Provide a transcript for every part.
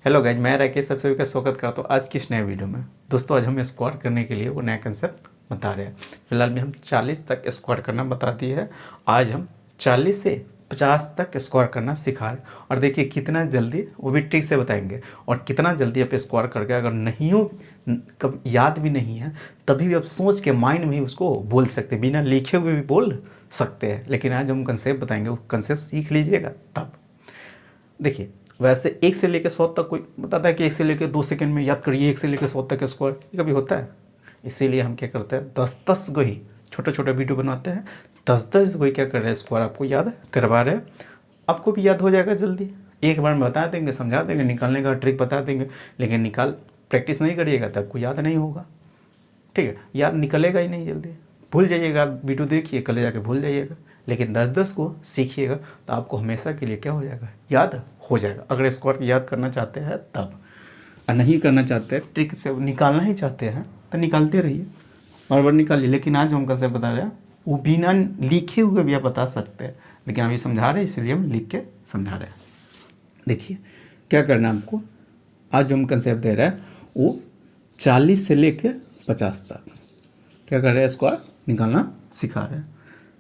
Hello guys, मैं राकेश सब सभी का स्वागत करता हूँ आज की इस नए वीडियो में। दोस्तों, आज हम स्क्वाट करने के लिए वो नया कंसेप्ट बता रहे हैं। फिलहाल में हम 40 तक स्क्वाट करना बता दिए है। आज हम 40 से 50 तक स्क्वाट करना सिखा रहे हैं और देखिए कितना जल्दी, वो भी ट्रिक से बताएंगे। और कितना जल्दी आप स्क्वाट करके, अगर नहीं हो, कब याद भी नहीं है, तभी भी आप सोच के माइंड में ही उसको बोल सकते हैं, बिना लिखे हुए भी बोल सकते हैं। लेकिन आज हम कंसेप्ट बताएंगे, वो कंसेप्ट सीख लीजिएगा तब। देखिए, वैसे 1 से लेकर 100 तक कोई बताता है कि 1 से लेकर 2 सेकंड में याद करिए, 1 से लेकर 100 तक स्क्वायर, ये कभी होता है? इसीलिए हम क्या करते हैं, 10-10 को ही छोटा छोटा वीडियो बनाते हैं। 10-10 को ही क्या कर रहे हैं, स्क्वायर आपको याद करवा रहे हैं। आपको भी याद हो जाएगा जल्दी। एक बार में बता देंगे, समझा देंगे, निकालने का ट्रिक बता देंगे, लेकिन प्रैक्टिस नहीं करिएगा तब आपको याद नहीं होगा। ठीक है, याद निकलेगा ही नहीं जल्दी, भूल जाइएगा। वीडियो देखिए, कल जाके भूल जाइएगा। लेकिन 10-10 को सीखिएगा तो आपको हमेशा के लिए क्या हो जाएगा, याद हो जाएगा। अगर स्क्वायर याद करना चाहते हैं तब, और नहीं करना चाहते हैं, ट्रिक से निकालना ही चाहते हैं तो निकालते रहिए, बार बार निकालिए। लेकिन आज हम कैसे बता रहे हैं, वो बिना लिखे हुए भी आप बता सकते हैं, लेकिन अभी समझा रहे हैं इसलिए हम लिख के समझा रहे हैं। देखिए क्या करना है आपको। आज जो हम कंसेप्ट दे रहे हैं वो 40 से लेकर 50 तक क्या कर रहे हैं, स्क्वायर निकालना सिखा रहे हैं।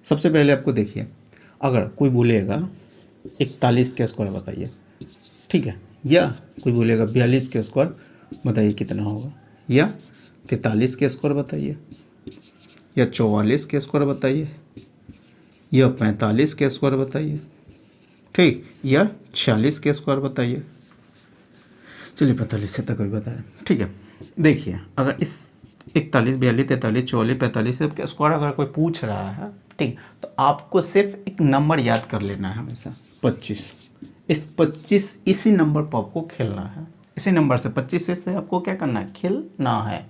सबसे पहले आपको देखिए, अगर कोई बोलेगा 41 के स्क्वायर बताइए, ठीक है, या कोई बोलेगा 42 के स्क्वायर बताइए कितना होगा, या 43 के स्क्वायर बताइए, या 44 के स्क्वायर बताइए, या 45 के स्क्वायर बताइए, ठीक, या 46 के स्क्वायर बताइए। चलिए 45 से तक कोई बता रहे हैं, ठीक है। देखिए, अगर इस 41, 42, 43, 44, 45 के स्क्वायर अगर कोई पूछ रहा है, ठीक, तो आपको सिर्फ एक नंबर याद कर लेना है हमेशा, 25। इस 25 इसी नंबर पर आपको खेलना है। इसी नंबर से 25 से आपको क्या करना है, खेलना है।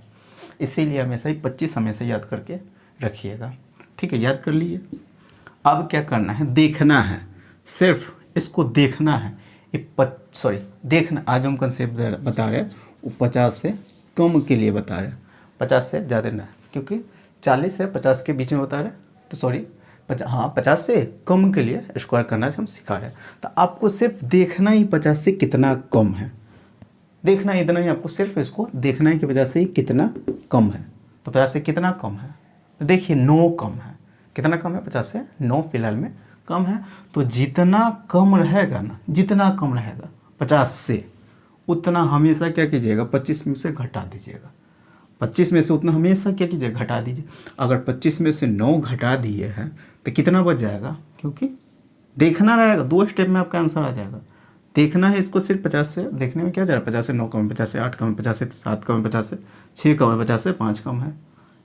इसीलिए हमेशा ही 25 हमेशा याद करके रखिएगा, ठीक है। याद कर लिए। अब क्या करना है, देखना है, सिर्फ इसको देखना है। देखना, आज हम कंसेप्ट बता रहे हैं वो 50 से कम के लिए बता रहे हैं, 50 से ज़्यादा ना, क्योंकि 40 से 50 के बीच में बता रहे हैं, तो 50 से कम के लिए स्क्वायर करना हम सिखा रहे हैं। तो आपको सिर्फ देखना ही 50 से कितना कम है, देखना इतना ही, आपको सिर्फ इसको देखना है कि 50 से कितना कम है। तो 50 से कितना कम है, तो देखिए 9 कम है। कितना कम है, 50 से 9 फिलहाल में कम है। तो जितना कम रहेगा ना, जितना कम रहेगा 50 से, उतना हमेशा क्या कीजिएगा, 25 में से घटा दीजिएगा। 25 में से उतना हमेशा क्या कीजिए, घटा दीजिए। अगर 25 में से 9 घटा दिए हैं तो कितना बच जाएगा, क्योंकि देखना रहेगा, 2 स्टेप में आपका आंसर आ जाएगा। देखना है इसको सिर्फ 50 से, देखने में क्या जा रहा है, 50 से 9 कम है, 50 से 8 कम है, 50 से 7 कम है, 50 से 6 कम है, 50 से 5 कम है।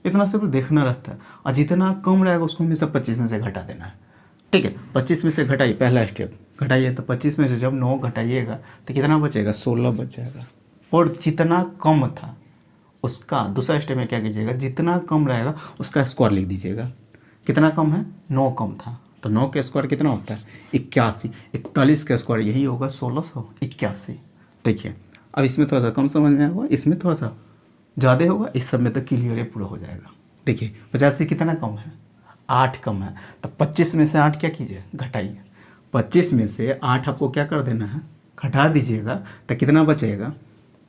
इतना सिर्फ देखना रहता है, और जितना कम रहेगा उसको हमेशा 25 में से घटा देना है, ठीक है। 25 में से घटाइए, पहला स्टेप घटाइए, तो 25 में से जब 9 घटाइएगा तो कितना बचेगा, 16 बच जाएगा। और जितना कम था उसका दूसरा स्टेप में क्या कीजिएगा, जितना कम रहेगा उसका स्क्वायर लिख दीजिएगा। कितना कम है, 9 कम था, तो 9 का स्क्वायर कितना होता है, 81। 41 का स्क्वायर यही होगा 1681। देखिए, अब इसमें थोड़ा सा कम समझ में आएगा, इसमें थोड़ा सा ज़्यादा होगा, इस सब में तो क्लियर पूरा हो जाएगा। देखिए 50 से कितना कम है, 8 कम है, तो 25 में से 8 क्या कीजिए, घटाइए। 25 में से 8 आपको क्या कर देना है, घटा दीजिएगा, तो कितना बचेगा,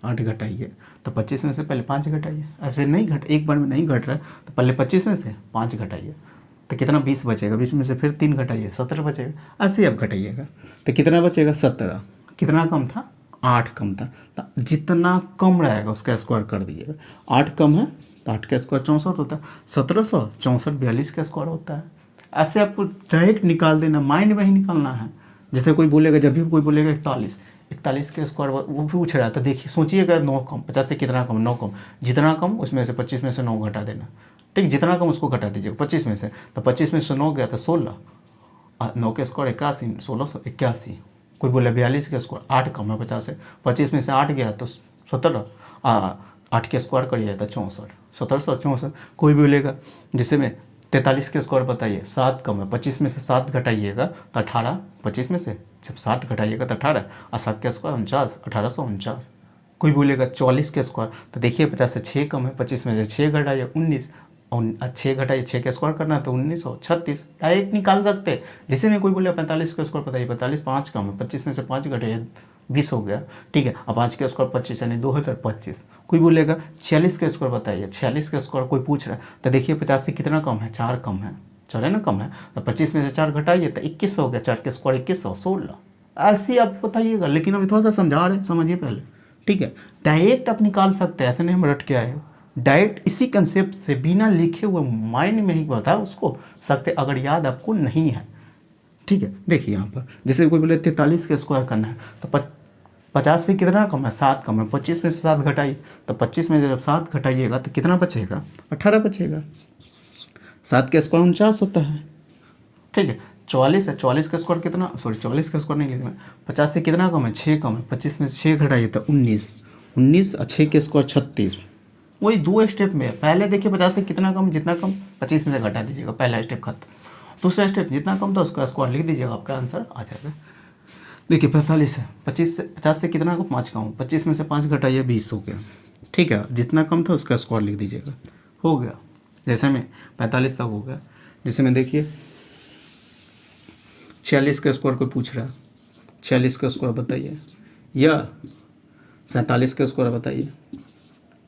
8 घटाइए। तो 25 में से पहले 5 घटाइए, ऐसे नहीं एक बार में नहीं घट रहा है, तो पहले 25 में से 5 घटाइए, तो कितना 20 बचेगा। 20 में से फिर 3 घटाइए, 17 बचेगा। ऐसे ही आप घटाइएगा तो कितना बचेगा, 17। कितना कम था, 8 कम था। तो जितना कम रहेगा उसका स्क्वायर कर दीजिएगा। 8 कम है तो 8 का स्क्वायर 64 होता है, 1764 42 का स्क्वायर होता है। ऐसे आपको डायरेक्ट निकाल देना, माइंड में ही निकालना है। जैसे कोई बोलेगा, जब भी कोई बोलेगा 41 के स्क्वायर वो पूछ रहा है, तो देखिए सोचिएगा 9 कम, 50 से कितना कम, 9 कम, जितना कम उसमें से 25 में से 9 घटा देना, ठीक, जितना कम उसको घटा दीजिएगा 25 में से। तो 25 में से 9 गया तो 16, 9 के स्क्वायर 81, 1681। कोई बोले 42 के स्क्वायर, 8 कम है 50 से, 25 में से 8 गया तो 17, 8 के स्क्वायर करिए तो 64, 1764। कोई बोलेगा जैसे में 43 के स्क्वायर बताइए, 7 कम है, 25 में से 7 घटाइएगा तो 18, 25 में से जब 7 घटाइएगा तो 18, और 7 का स्क्वायर 49, 1849। कोई बोलेगा 44 के स्क्वायर, तो देखिए 50 से 6 कम है, 25 में से 6 घटाइए 19, और 6 घटाइए, 6 का स्क्वायर करना है तो 1936 डायरेक्ट निकाल सकते हैं। जैसे में कोई बोले 45 का स्क्वायर बताइए, 45 5 कम है, 25 में से 5 घटाइए 20 हो गया। ठीक है, अब 5 का स्क्वायर 25 यानी 2 है फिर 25। कोई बोलेगा 46 का स्क्वायर बताइए, 46 का स्क्वायर कोई पूछ रहा है तो देखिए 50 से कितना कम है, 4 कम है, 4 है ना कम है, तो 25 में से 4 घटाइए तो 21 हो गया, 4 का स्क्वायर 21 हो 16। ऐसे ही आप बताइएगा, लेकिन अभी थोड़ा सा समझा रहे समझिए पहले। ठीक है, डायरेक्ट आप निकाल सकते हैं, ऐसे नहीं हम रट के आए, डायरेक्ट इसी कंसेप्ट से बिना लिखे हुए माइंड में ही बता उसको सकते अगर याद आपको नहीं है। ठीक है, देखिए यहाँ पर जैसे कोई बोले 43 का स्क्वायर करना है तो 50 से कितना कम है, 7 कम है, 25 में से 7 घटाइए तो 25 में से जब 7 घटाइएगा तो कितना बचेगा, 18 बचेगा। 7 का स्क्वायर 49 होता है। ठीक है, 44 है, 44 का स्क्वायर कितना, सॉरी 44 का स्क्वायर नहीं लिखना, 50 से कितना कम है, 6 कम है, 25 में से 6 घटाइए तो 19, 19 और 6 के स्क्वायर 36। वही 2 स्टेप में है। पहले देखिए 50 से कितना कम, जितना कम 25 में से घटा दीजिएगा, पहला स्टेप खत्म। दूसरा स्टेप जितना कम था उसका स्क्वायर लिख दीजिएगा, आपका आंसर आ जाएगा। देखिए 45 है, 50 से कितना कम, 5 कम, 25 में से 5 घटाइए 20 हो गया। ठीक है, जितना कम था उसका स्क्वायर लिख दीजिएगा, हो गया। जैसे में 45 तक हो गया। जैसे में देखिए 46 का स्क्वायर कोई पूछ रहा है, 46 का स्क्वायर बताइए, या 47 का स्क्वायर बताइए,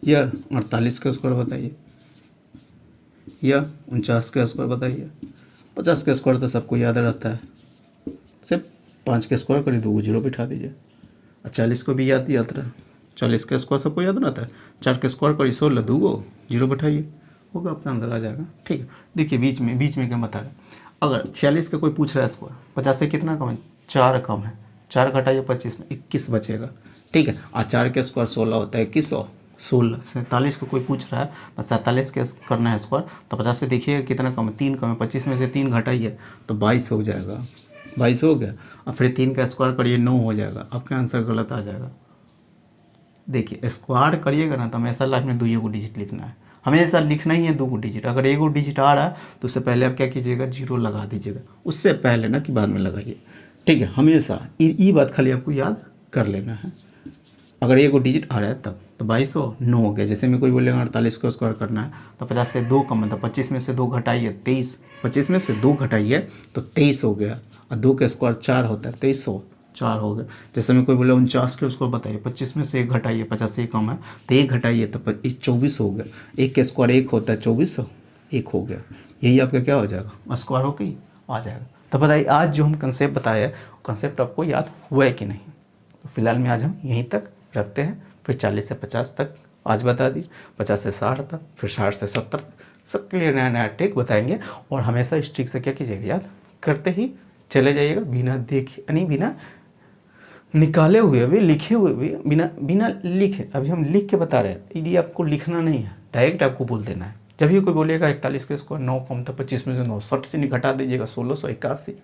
या 48 का स्क्वायर बताइए, या 49 का स्क्वायर बताइए। 50 का स्क्वायर तो सबको याद रहता है, सिर्फ 5 का स्क्वायर करिए, 2 जीरो बिठा दीजिए। और 40 को भी याद रहा, 40 का स्क्वायर सबको याद रहता है, 4 का स्क्वायर करिए 16, 2 जीरो बिठाइए, होगा अपना अंदर आ जाएगा। ठीक है, देखिए बीच में क्या बता रहे हैं, अगर 46 का कोई पूछ रहा है स्क्वायर, 50 से कितना कम है, 4 कम है, 4 घटाइए 25 में 21 बचेगा। ठीक है, और 4 के स्क्वायर 16 होता है, 21 और 16। 47 को कोई पूछ रहा है तो 47 के करना है स्क्वायर, तो 50 से देखिए कितना कम है, 3 कम है, 25 में से 3 घटाइए तो 22 हो जाएगा, 22 हो गया। और फिर 3 का स्क्वायर करिए 9 हो जाएगा, आपका आंसर गलत आ जाएगा। देखिए स्क्वायर करिएगा ना तो हमेशा लास्ट में 2 डिजिट लिखना है, हमेशा लिखना ही है 2 डिजिट। अगर 1 डिजिट आ रहा है तो उससे पहले आप क्या कीजिएगा, 0 लगा दीजिएगा, उससे पहले ना कि बाद में लगाइए। ठीक है, हमेशा ये बात खाली आपको याद कर लेना है। अगर 1 डिजिट आ रहा है तब तो 22 9 हो गया। जैसे में कोई बोलेगा 48 को स्क्वायर करना है तो 50 से 2 कम है तो 25 में से 2 घटाइए 23, 25 में से 2 घटाइए तो 23 हो गया। और 2 का स्क्वायर 4 होता है, 2304 हो गया। जैसे में कोई बोले 49 के उसको बताइए, 25 में से 1 घटाइए, 50 से 1 कम है तो 1 घटाइए तो 24 हो गया। 1 का स्क्वायर 1 होता है, 24 1 हो गया। यही आपका क्या हो जाएगा, स्क्वायर हो के आ जाएगा। तो बताइए आज जो हम कंसेप्ट बताया कंसेप्ट आपको याद हुआ है कि नहीं। तो फिलहाल में आज हम यहीं तक रखते हैं, फिर 40 से 50 तक आज बता दी, 50 से 60 तक, फिर 60 से 70 तक, सबके लिए नया नया ट्रिक बताएंगे। और हमेशा इस ट्रिक से क्या कीजिएगा, याद करते ही चले जाइएगा, बिना देखे यानी बिना निकाले हुए भी, लिखे हुए भी, बिना लिखे। अभी हम लिख के बता रहे हैं, ये आपको लिखना नहीं है, डायरेक्ट आपको बोल देना है। जब भी कोई बोलेगा 41 के स्क्वायर 9 कम था, 25 में से 9, 60 से घटा दीजिएगा 1681।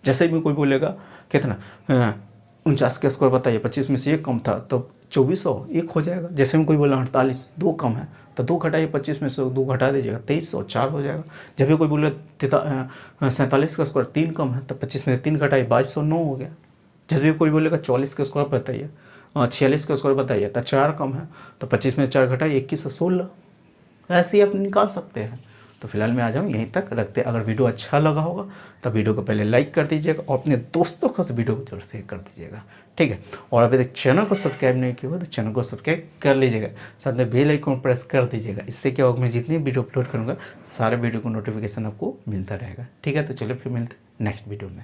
जैसे भी कोई बोलेगा कितना 49 का स्क्वायर बताइए, 25 में से 1 कम था तो 2401 हो जाएगा। जैसे में कोई बोला 48 2 कम है तो 2 घटाइए, 25 में से 2 घटा दीजिएगा 2304 हो जाएगा। जब भी कोई बोले 47 का स्क्वायर 3 कम है तो 25 में से 3 घटाइए 2209 हो गया। जैसे भी कोई बोलेगा 44 का स्क्वायर बताइए, 46 का स्क्वायर बताइए तो 4 कम है तो 25 में 4 घटाइए 2116। ऐसे ही आप निकाल सकते हैं। तो फिलहाल मैं आ जाऊँ यहीं तक रखते हैं। अगर वीडियो अच्छा लगा होगा तो वीडियो को पहले लाइक कर दीजिएगा और अपने दोस्तों को वीडियो को जरूर शेयर कर दीजिएगा, ठीक है। और अभी तक चैनल को सब्सक्राइब नहीं किया हो तो चैनल को सब्सक्राइब कर लीजिएगा, साथ में बेल आइकन प्रेस कर दीजिएगा। इससे क्या होगा, मैं जितनी वीडियो अपलोड करूँगा सारे वीडियो को नोटिफिकेशन आपको मिलता रहेगा, ठीक है। तो चलिए फिर मिलते हैं नेक्स्ट वीडियो में।